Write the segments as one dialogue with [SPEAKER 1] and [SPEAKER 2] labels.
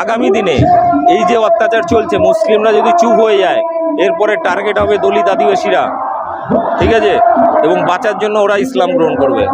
[SPEAKER 1] আগামী দিনে এই যে অত্যাচার চলছে, মুসলিমরা যদি চুপ হয়ে যায়, এরপরে টার্গেট হবে দলিত আদিবাসীরা, ঠিক আছে? এবং বাঁচার জন্য ওরা ইসলাম গ্রহণ করবে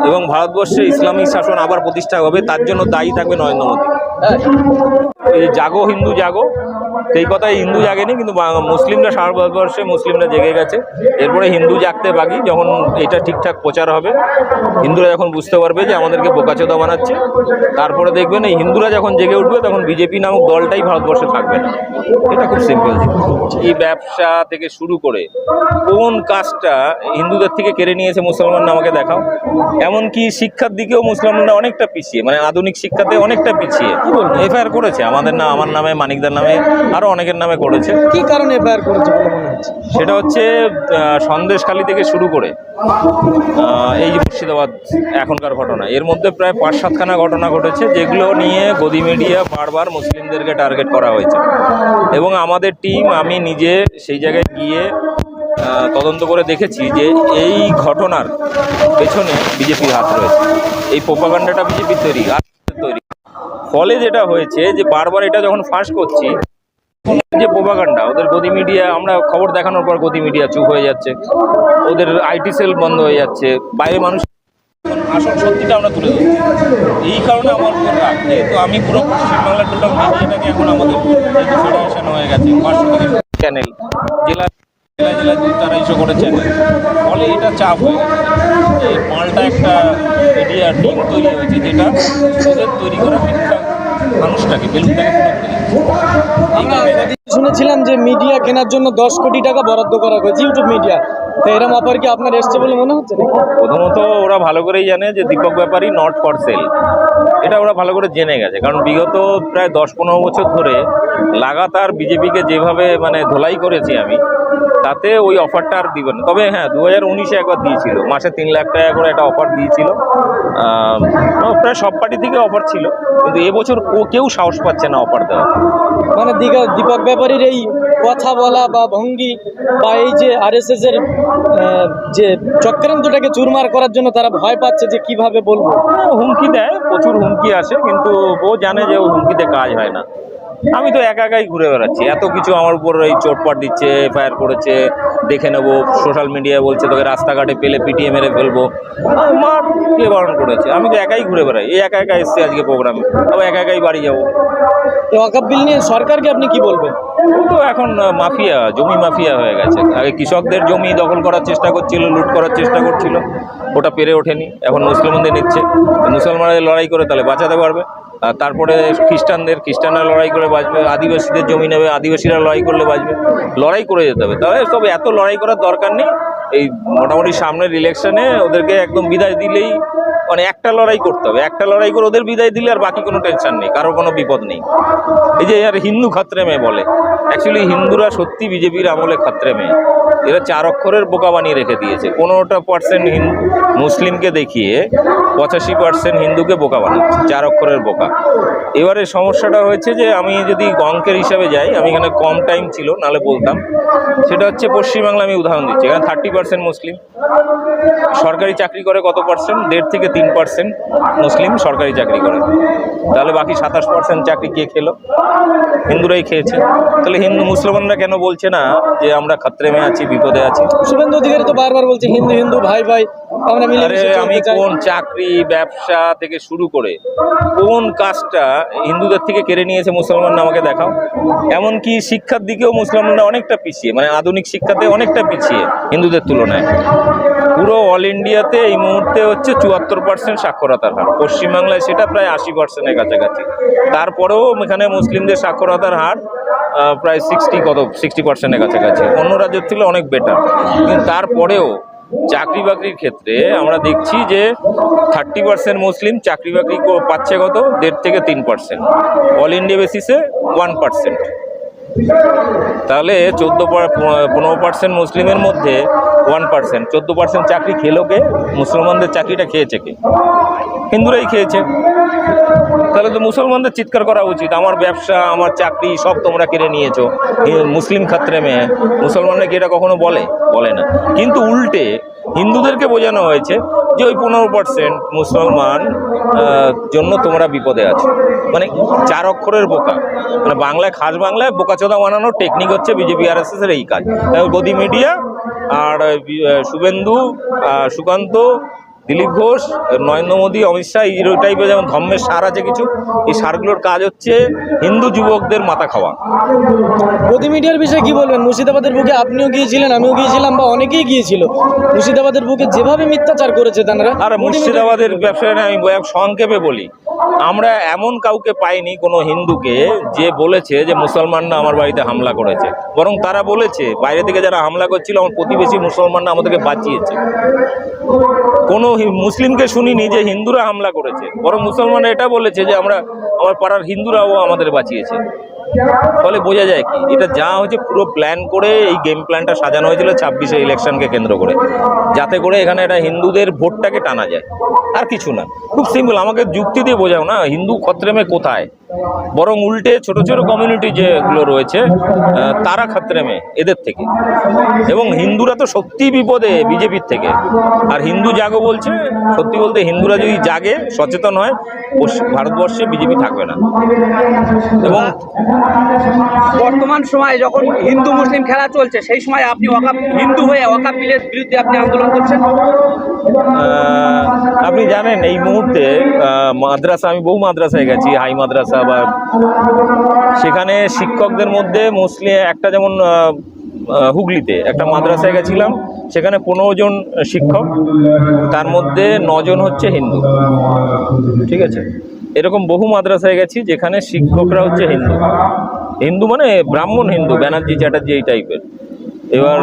[SPEAKER 1] এবং ভারতবর্ষে ইসলামিক শাসন আবার প্রতিষ্ঠা হবে। তার জন্য দায়ী থাকবে নরেন্দ্র মোদী। এই জাগো হিন্দু জাগো, সেই কথাই হিন্দু জাগেনি, কিন্তু মুসলিমরা সারা ভারতবর্ষে মুসলিমরা জেগে গেছে। এরপরে হিন্দু জাগতে বাকি, যখন এটা ঠিকঠাক প্রচার হবে, হিন্দুরা যখন বুঝতে পারবে যে আমাদেরকে বোকাচোদা বানাচ্ছে, তারপরে দেখবেন এই হিন্দুরা যখন জেগে উঠবে, তখন বিজেপি নামক দলটাই ভারতবর্ষে থাকবে না। এটা খুব সিম্পল জিনিস। এই ব্যবসা থেকে শুরু করে কোন কাজটা হিন্দুদের থেকে কেড়ে নিয়েছে মুসলমানরা আমাকে দেখাও। এমনকি শিক্ষার দিকেও মুসলমানরা অনেকটা পিছিয়ে, মানে আধুনিক শিক্ষাতে অনেকটা পিছিয়ে। এফআইআর করেছে আমার নামে, মানিকদার নামে, আরও অনেকের নামে করেছে।
[SPEAKER 2] কি কারণে এফআইআর করেছে বলে মনে হচ্ছে?
[SPEAKER 1] সেটা হচ্ছে সন্দেশখালী থেকে শুরু করে এই যে মুর্শিদাবাদ এখনকার ঘটনা, এর মধ্যে প্রায় ৫-৭খানা ঘটনা ঘটেছে, যেগুলো নিয়ে গদি মিডিয়া বারবার মুসলিমদেরকে টার্গেট করা হয়েছে। এবং আমাদের টিম, আমি নিজে সেই জায়গায় গিয়ে তদন্ত করে দেখেছি যে এই ঘটনার পেছনে বিজেপির হাত রয়েছে। এই প্রোপাগান্ডাটা বিজেপির তৈরি। ফলে যেটা হয়েছে যে বারবার এটা যখন ফাঁস করছি, যে প্রোপাগান্ডা, ওদের গদি মিডিয়া, আমরা খবর দেখানোর পর গদি মিডিয়া চুপ হয়ে যাচ্ছে, ওদের আইটি সেল বন্ধ হয়ে যাচ্ছে, বাইরে মানুষ আসল সত্যিটা আমরা তুলে ধরছি। এই কারণে আমার উপর রাগ, যেহেতু আমি পুরো পশ্চিমবাংলার টোটাল মিডিয়াটাকে এখন আমাদের ফেডারেশন হয়ে গেছে, 500 থেকে চ্যানেল, জেলায় 200-250 করে চ্যানেল, ফলে এটা চাপ হয়ে গেছে। এই পাল্টা একটা মিডিয়া টিম তৈরি হয়েছে, যেটা ওদের তৈরি করা মিথ্যা মানুষটাকে, বেলুনটাকে ফুটো করে দিচ্ছে।
[SPEAKER 2] শুনেছিলাম যে মিডিয়া কেনার জন্য 10 কোটি টাকা বরাদ্দ করা হয়েছে, ইউটিউব মিডিয়া। তো এরকম অফার কি আপনার এসছে বলে মনে হচ্ছে নাকি?
[SPEAKER 1] প্রথমত ওরা ভালো করেই জানে যে দীপক ব্যাপারী নট ফর সেল, এটা ওরা ভালো করে জেনে গেছে। কারণ বিগত প্রায় 10-15 বছর ধরে লাগাতার বিজেপিকে যেভাবে মানে ধোলাই করেছি আমি, তাতে ওই অফারটা আর দিবে না। তবে হ্যাঁ, 2019-এ একবার দিয়েছিল, মাসে 3 লাখ টাকা করে একটা অফার দিয়েছিল। প্রায় সব পার্টি থেকে অফার ছিল, কিন্তু এবছর কেউ সাহস পাচ্ছে না অফার দেওয়া।
[SPEAKER 2] মানে দীপক ব্যাপারীর এই কথা বলা বা ভঙ্গি বা এই যে আরএসএস এর যে চক্রান্তটাকে চুরমার করার জন্য তারা ভয় পাচ্ছে যে কিভাবে বলবো।
[SPEAKER 1] হুমকি দেয়, প্রচুর হুমকি আসে, কিন্তু ও জানে যে ও হুমকিতে কাজ হয় না। আমি তো একাই ঘুরে বেড়াচ্ছি, এত কিছু আমার উপর এই চোটপাট দিচ্ছে, এফআইআর করেছে, দেখে নেবো, সোশ্যাল মিডিয়ায় বলছে তোকে রাস্তাঘাটে পেলে পিটিয়ে মেরে ফেলবো। আমার কে বারণ করেছে? আমি তো একাই ঘুরে বেড়াই, এই একা এসছি আজকে প্রোগ্রামে, তবে একাই বাড়ি যাবো।
[SPEAKER 2] ওয়াকফ বিল নিয়ে সরকারকে আপনি কি বলবেন?
[SPEAKER 1] ও তো এখন মাফিয়া, জমি মাফিয়া হয়ে গেছে। আগে কৃষকদের জমি দখল করার চেষ্টা করছিল, লুট করার চেষ্টা করছিল, ওটা পেরে ওঠেনি। এখন মুসলমানদের নিচ্ছে, মুসলমানদের লড়াই করে তাহলে বাঁচাতে পারবে। আর তারপরে খ্রিস্টানরা লড়াই করে বাঁচবে, আদিবাসীদের জমি নেবে, আদিবাসীরা লড়াই করলে বাঁচবে। লড়াই করে যেতে হবে। তবে তবে এত লড়াই করার দরকার নেই। এই মোটামুটি সামনের ইলেকশনে ওদেরকে একদম বিদায় দিলেই, মানে একটা লড়াই করতে হবে, একটা লড়াই করে ওদের বিদায় দিলে আর বাকি কোনো টেনশন নেই, কারোর কোনো বিপদ নেই। এই যে আর হিন্দু খাত্রে মেয়ে বলে, অ্যাকচুয়ালি হিন্দুরা সত্যি বিজেপির আমলে খাত্রে মেয়ে। এরা 4 অক্ষরের বোকা বানিয়ে রেখে দিয়েছে। 15% হিন্দু মুসলিমকে দেখিয়ে 85% হিন্দুকে বোকা বানাচ্ছে, 4 অক্ষরের বোকা। এবারে সমস্যাটা হয়েছে যে আমি যদি অঙ্কের হিসাবে যাই, আমি এখানে কম টাইম ছিল, নাহলে বলতাম। সেটা হচ্ছে পশ্চিমবাংলা, আমি উদাহরণ দিচ্ছি, এখানে 30% মুসলিম সরকারি চাকরি করে। কত পার্সেন্ট? 1.5 থেকে 3% মুসলিম সরকারি চাকরি করে। তাহলে বাকি 27% চাকরি কে খেলো? হিন্দুরাই খেয়েছে। তাহলে মুসলমানরা কেন বলছে না যে আমরা খাত্রে মেয়ে আছি, বিপদে আছি?
[SPEAKER 2] শুভেন্দু অধিকারী তো বারবার বলছে হিন্দু হিন্দু ভাই ভাই আমরা মিলেমিশে চলতে চাই।
[SPEAKER 1] আমি কোন চাকরি, ব্যবসা থেকে শুরু করে কোন কাজটা হিন্দুদের থেকে কেড়ে নিয়েছে মুসলমানরা আমাকে দেখাও। এমনকি শিক্ষার দিকেও মুসলমানরা অনেকটা পিছিয়ে, মানে আধুনিক শিক্ষাতে অনেকটা পিছিয়ে হিন্দুদের তুলনায়। পুরো অল ইন্ডিয়াতে এই মুহূর্তে হচ্ছে 74% সাক্ষরতার হার, পশ্চিমবাংলায় সেটা প্রায় 80%-এর কাছাকাছি। তারপরেও এখানে মুসলিমদের সাক্ষরতার হার প্রায় 60%-এর কাছাকাছি। অন্য রাজ্যের থেকে অনেক বেটার। কিন্তু তারপরেও চাকরি বাকরির ক্ষেত্রে আমরা দেখছি যে 30% মুসলিম চাকরি বাকরি পাচ্ছে কত? 1.5 থেকে 3%, অল ইন্ডিয়া বেসিসে 1%। তাহলে 15% মুসলিমের মধ্যে 1%, 14% চাকরি খেলো কে? মুসলমানদের চাকরিটা খেয়েছে কে? হিন্দুরাই খেয়েছে। তাহলে তো মুসলমানদের চিৎকার করা উচিত, আমার ব্যবসা, আমার চাকরি সব তোমরা কেড়ে নিয়েছো, মুসলিম খাত্রে মেয়ে। মুসলমানরা কি এটা কখনো বলে না। কিন্তু উল্টে হিন্দুদেরকে বোঝানো হয়েছে যে ওই 15% মুসলমান জন্য তোমরা বিপদে আছো। মানে 4 অক্ষরের বোকা, মানে বাংলায় খাস বাংলায় বোকাচোদা বানানোর টেকনিক হচ্ছে বিজেপি RSS এর এই কাজ। গদি মিডিয়া আর শুভেন্দু, সুকান্ত, দিলীপ ঘোষ, নরেন্দ্র মোদী, অমিত শাহ, এই টাইপের যেমন ধর্মের সার আছে কিছু, এই সারগুলোর কাজ হচ্ছে হিন্দু যুবকদের মাথা খাওয়া।
[SPEAKER 2] গদি মিডিয়ার বিষয়ে কি বলবেন? মুর্শিদাবাদের বুকে আপনিও গিয়েছিলেন, আমিও গিয়েছিলাম, বা অনেকেই গিয়েছিল। মুর্শিদাবাদের বুকে যেভাবে মিথ্যাচার করেছে তারা।
[SPEAKER 1] আর মুর্শিদাবাদের ব্যবসায় আমি সংক্ষেপে বলি, আমরা এমন কাউকে পাইনি কোনো হিন্দুকে যে বলেছে যে মুসলমানরা আমার বাড়িতে হামলা করেছে, বরং তারা বলেছে বাইরে থেকে যারা হামলা করছিল আমার প্রতিবেশী মুসলমানরা আমাদেরকে বাঁচিয়েছে। কোনো মুসলিমকে শুনিনি যে হিন্দুরা হামলা করেছে, বরং মুসলমানরা এটা বলেছে যে আমার পাড়ার হিন্দুরাও আমাদের বাঁচিয়েছে। ফলে বোঝা যায় কি, এটা যা হচ্ছে পুরো প্ল্যান করে এই গেম প্ল্যানটা সাজানো হয়েছিল 26-এ ইলেকশনকে কেন্দ্র করে, যাতে করে এখানে একটা হিন্দুদের ভোটটাকে টানা যায়, আর কিছু না। খুব সিম্পল, আমাকে যুক্তি দিয়ে বোঝাও না হিন্দু খত্রেমে কোথায়, বরং উল্টে ছোট ছোট কমিউনিটি যেগুলো রয়েছে তারা খত্রেমে এদের থেকে। এবং হিন্দুরা তো সত্যিই বিপদে বিজেপির থেকে। আর হিন্দু জাগো বলছে, সত্যি বলতে হিন্দুরা যদি জাগে সচেতন হয় ভারতবর্ষে বিজেপি থাকবে না। এবং
[SPEAKER 3] বর্তমান সময়ে যখন হিন্দু মুসলিম খেলা চলছে, সেই সময় আপনি হিন্দু হয়ে ওয়াকাফ বিলের বিরুদ্ধে আপনি আন্দোলন করছেন।
[SPEAKER 1] আপনি জানেন এই মুহূর্তে মাদ্রাসা, আমি বহু মাদ্রাসায় গেছি, হাই মাদ্রাসা, বা সেখানে শিক্ষকদের মধ্যে মুসলিম একটা, যেমন হুগলিতে একটা মাদ্রাসায় গেছিলাম, সেখানে 15 জন শিক্ষক, তার মধ্যে 9 জন হচ্ছে হিন্দু। ঠিক আছে, এরকম বহু মাদ্রাসায় গেছি যেখানে শিক্ষকরা হচ্ছে হিন্দু, হিন্দু মানে ব্রাহ্মণ হিন্দু, ব্যানার্জি চ্যাটার্জি এই টাইপের। এবার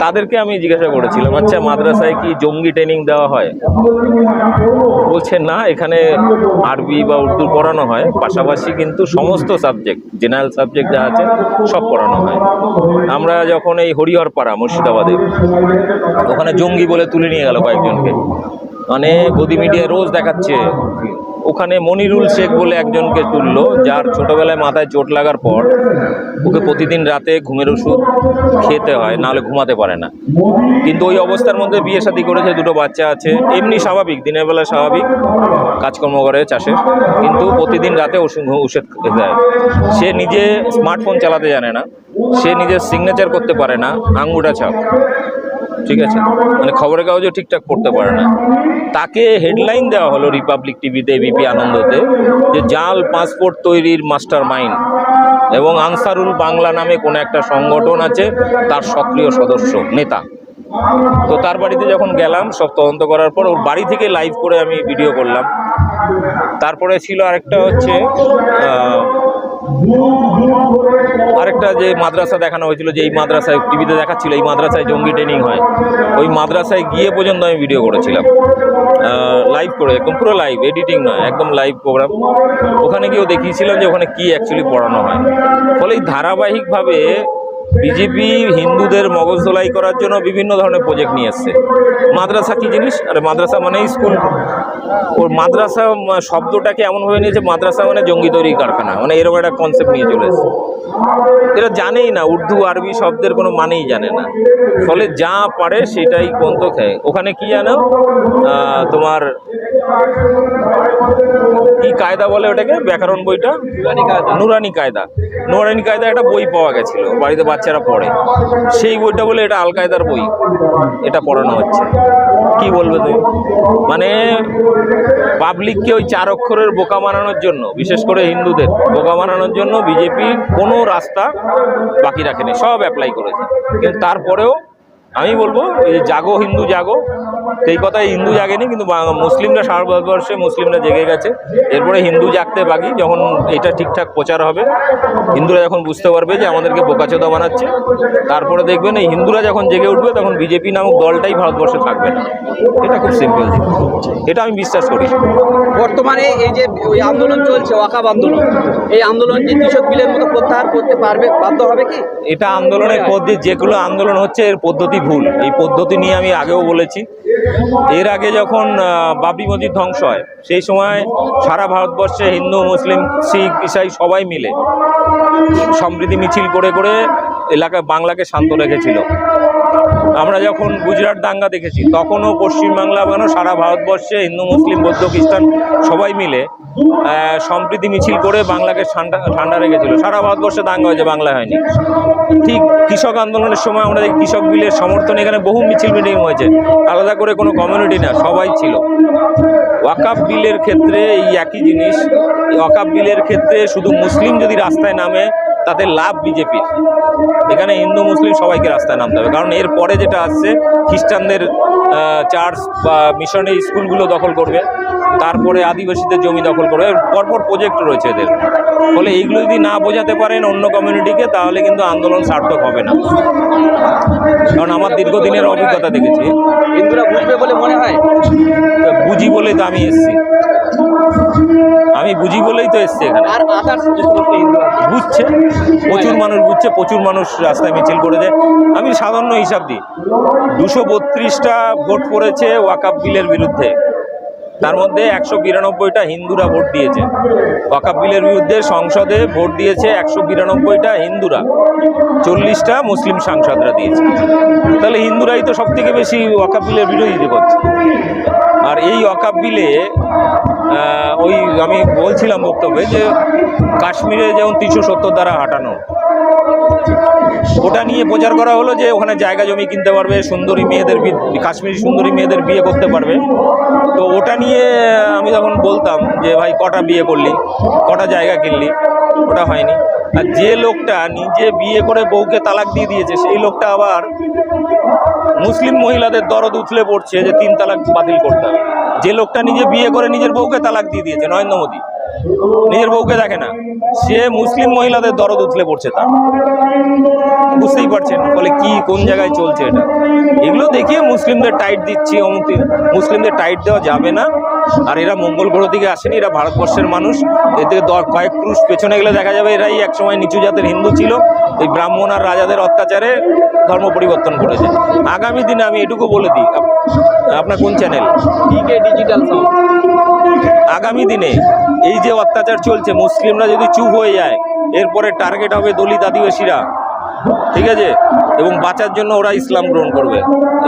[SPEAKER 1] তাদেরকে আমি জিজ্ঞাসা করেছিলাম, আচ্ছা মাদ্রাসায় কি জঙ্গি ট্রেনিং দেওয়া হয়? বলছে না, এখানে আরবি বা উর্দু পড়ানো হয়, পাশাপাশি কিন্তু সমস্ত সাবজেক্ট, জেনারেল সাবজেক্ট যা আছে সব পড়ানো হয়। আমরা যখন এই হরিহরপাড়া মুর্শিদাবাদে, ওখানে জঙ্গি বলে তুলে নিয়ে গেল কয়েকজনকে, মানে গদি মিডিয়া রোজ দেখাচ্ছে। ওখানে মনিরুল শেখ বলে একজনকে তুললো, যার ছোটবেলায় মাথায় চোট লাগার পর ওকে প্রতিদিন রাতে ঘুমের ওষুধ খেতে হয়, নাহলে ঘুমাতে পারে না। কিন্তু ওই অবস্থার মধ্যে বিয়ে শাদী করেছে, 2টো বাচ্চা আছে, এমনি স্বাভাবিক, দিনের বেলা স্বাভাবিক কাজকর্ম করে চাষে, কিন্তু প্রতিদিন রাতে ওষুধ দেয়। সে নিজে স্মার্টফোন চালাতে জানে না, সে নিজের সিগনেচার করতে পারে না, আঙ্গুটা ছাপ, ঠিক আছে, মানে খবরের কাগজও ঠিকঠাক পড়তে পারে না। তাকে হেডলাইন দেওয়া হলো রিপাবলিক টিভিতে, এবিপি আনন্দতে, যে জাল পাসপোর্ট তৈরির মাস্টার মাইন্ড এবং আনসারুল বাংলা নামে কোনো একটা সংগঠন আছে, তার সক্রিয় সদস্য নেতা। তো তার বাড়িতে যখন গেলাম, সব তদন্ত করার পর ওর বাড়ি থেকে লাইভ করে আমি ভিডিও করলাম। তারপরে ছিল আরেকটা হচ্ছে আরেকটা যে মাদ্রাসা দেখানো হয়েছিল, যে এই মাদ্রাসায় টিভিতে দেখাচ্ছিল এই মাদ্রাসায় জঙ্গি ট্রেনিং হয়, ওই মাদ্রাসায় গিয়ে পর্যন্ত আমি ভিডিও করেছিলাম লাইভ করে, একদম পুরো লাইভ, এডিটিং নয়, একদম লাইভ প্রোগ্রাম। ওখানে গিয়েও দেখিয়েছিলাম যে ওখানে কী অ্যাকচুয়ালি পড়ানো হয়। ফলে এই ধারাবাহিকভাবে বিজেপি হিন্দুদের মগজ ধোলাই করার জন্য বিভিন্ন ধরনের প্রজেক্ট নিয়ে এসছে। মাদ্রাসা কী জিনিস? আরে মাদ্রাসা মানেই স্কুল। ওর মাদ্রাসা শব্দটাকে এমনভাবে নিয়েছে, মাদ্রাসা মানে জঙ্গি তৈরি কারখানা, মানে এরকম একটা কনসেপ্ট নিয়ে চলে এসেছে। এরা জানেই না, উর্দু আরবি শব্দের কোনো মানেই জানে না, ফলে যা পারে সেটাই কন্ত খায়। ওখানে কি জানো, তোমার কি কায়দা বলে ওটাকে, ব্যাকরণ বইটা, নুরানি কায়দা। নুরানি কায়দা একটা বই পাওয়া গেছিল, বাড়িতে বাচ্চারা পড়ে, সেই বইটা বলে এটা আল কায়দার বই, এটা পড়ানো হচ্ছে। কি বলবে তুমি? মানে পাবলিককে ওই 4 অক্ষরের বোকা বানানোর জন্য, বিশেষ করে হিন্দুদের বোকা বানানোর জন্য বিজেপি কোনো রাস্তা বাকি রাখেনি, সব অ্যাপ্লাই করেছে। কিন্তু তারপরেও আমি বলবো এই যে জাগো হিন্দু জাগো, সেই কথায় হিন্দু জাগেনি, কিন্তু মুসলিমরা সারা ভারতবর্ষে মুসলিমরা জেগে গেছে। এরপরে হিন্দু জাগতে বাকি, যখন এটা ঠিকঠাক প্রচার হবে, হিন্দুরা যখন বুঝতে পারবে যে আমাদেরকে বোকাচোদা বানাচ্ছে, তারপরে দেখবেন এই হিন্দুরা যখন জেগে উঠবে, তখন বিজেপি নামক দলটাই ভারতবর্ষে থাকবে না। এটা খুব সিম্পল জিনিস, এটা আমি বিশ্বাস করি।
[SPEAKER 3] বর্তমানে এই যে ওই আন্দোলন চলছে, ওয়াকাফ আন্দোলন, এই আন্দোলন কি কৃষক বিলের মতো প্রত্যাহার করতে পারবে, বাধ্য হবে কি?
[SPEAKER 1] এটা আন্দোলনের পদ্ধতি, যেগুলো আন্দোলন হচ্ছে এর পদ্ধতি ভুল। এই পদ্ধতি নিয়ে আমি আগেও বলেছি। এর আগে যখন বাবরি মসজিদ ধ্বংস হয়, সেই সময় সারা ভারতবর্ষে হিন্দু মুসলিম শিখ ইসাই সবাই মিলে সমৃদ্ধি মিছিল করে করে এলাকায় বাংলাকে শান্ত রেখেছিল। আমরা যখন গুজরাট দাঙ্গা দেখেছি তখনও পশ্চিমবাংলা কেন সারা ভারতবর্ষে হিন্দু মুসলিম বৌদ্ধ খ্রিস্টান সবাই মিলে সম্প্রীতি মিছিল করে বাংলাকে ঠান্ডা রেখেছিল। সারা ভারতবর্ষে দাঙ্গা হয়েছে, বাংলায় হয়নি। ঠিক কৃষক আন্দোলনের সময় আমরা দেখি কৃষক বিলের সমর্থনে এখানে বহু মিছিল মিটিং হয়েছে, আলাদা করে কোনো কমিউনিটি না, সবাই ছিল। ওয়াকাফ বিলের ক্ষেত্রে এই একই জিনিস। ওয়াকাফ বিলের ক্ষেত্রে শুধু মুসলিম যদি রাস্তায় নামে তাতে লাভ বিজেপির। এখানে হিন্দু মুসলিম সবাইকে রাস্তায় নামতে হবে, কারণ এর পরে যেটা আসছে খ্রিস্টানদের চার্চ বা মিশনারি স্কুলগুলো দখল করবে, তারপরে আদিবাসীদের জমি দখল করবে, পরপর প্রজেক্ট রয়েছে এদের। ফলে এইগুলো যদি না বোঝাতে পারেন অন্য কমিউনিটিকে, তাহলে কিন্তু আন্দোলন সার্থক হবে না। কারণ আমার দীর্ঘদিনের অভিজ্ঞতা দেখেছি।
[SPEAKER 3] হিন্দুরা বুঝবে বলে মনে হয়?
[SPEAKER 1] বুঝি বলেই তো আমি এসছি, আমি বুঝি বলেই তো এসছি এখানে।
[SPEAKER 3] আর আদার্স যে সমস্ত হিন্দু আছে
[SPEAKER 1] বুঝছে, প্রচুর মানুষ বুঝছে, প্রচুর মানুষ রাস্তায় মিছিল করেছে। আমি সাধারণ হিসাব দিই, 232টা ভোট পড়েছে ওয়াকাফ বিলের বিরুদ্ধে, তার মধ্যে 192টা হিন্দুরা ভোট দিয়েছে। ওয়াকাফ বিলের বিরুদ্ধে সংসদে ভোট দিয়েছে 192টা হিন্দুরা, 40টা মুসলিম সাংসদরা দিয়েছে। তাহলে হিন্দুরাই তো সব থেকে বেশি ওয়াকাফ বিলের বিরোধিতা করছে। আর এই ওয়াকাফ বিলে ওই আমি বলছিলাম বক্তব্যে যে কাশ্মীরে যেমন 370 দ্বারা হাঁটানো, ওটা নিয়ে প্রচার করা হলো যে ওখানে জায়গা জমি কিনতে পারবে, সুন্দরী মেয়েদের কাশ্মীরি সুন্দরী মেয়েদের বিয়ে করতে পারবে। তো ওটা নিয়ে আমি তখন বলতাম যে ভাই কটা বিয়ে করলি, কটা জায়গা কিনলি? ওটা হয়নি। আর যে লোকটা নিজে বিয়ে করে বউকে তালাক দিয়ে দিয়েছে, সেই লোকটা আবার মুসলিম মহিলাদের দরদ উথলে পড়ছে যে 3 তালাক বাতিল করতে হবে। যে লোকটা নিজে বিয়ে করে নিজের বউকে তালাক দিয়ে দিয়েছে, নরেন্দ্র মোদী নিজের বউকে দেখে না, সে মুসলিম মহিলাদের দরদ উথলে পড়ছে। তার বুঝতেই পারছেন ফলে কি কোন জায়গায় চলছে এটা। এগুলো দেখিয়ে মুসলিমদের টাইট দিচ্ছি, মুসলিমদের টাইট দেওয়া যাবে না। আর এরা মঙ্গল গ্রহ থেকে আসেনি, এরা ভারতবর্ষের মানুষ। এতে কয়েক ক্রুশ পেছনে গেলে দেখা যাবে এরাই একসময় নিচু জাতের হিন্দু ছিল, এই ব্রাহ্মণ আর রাজাদের অত্যাচারে ধর্ম পরিবর্তন করেছে। আগামী দিনে আমি এটুকু বলে দিই, আপনার কোন চ্যানেল?
[SPEAKER 3] Decay digital sound.
[SPEAKER 1] আগামী দিনে এই যে অত্যাচার চলছে, মুসলিমরা যদি চুপ হয়ে যায়, এরপরে টার্গেট হবে দলিত আদিবাসীরা, ঠিক আছে? এবং বাঁচার জন্য ওরা ইসলাম গ্রহণ করবে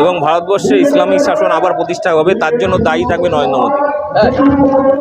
[SPEAKER 1] এবং ভারতবর্ষে ইসলামিক শাসন আবার প্রতিষ্ঠা হবে। তার জন্য দায়ী থাকবে নরেন্দ্র মোদী।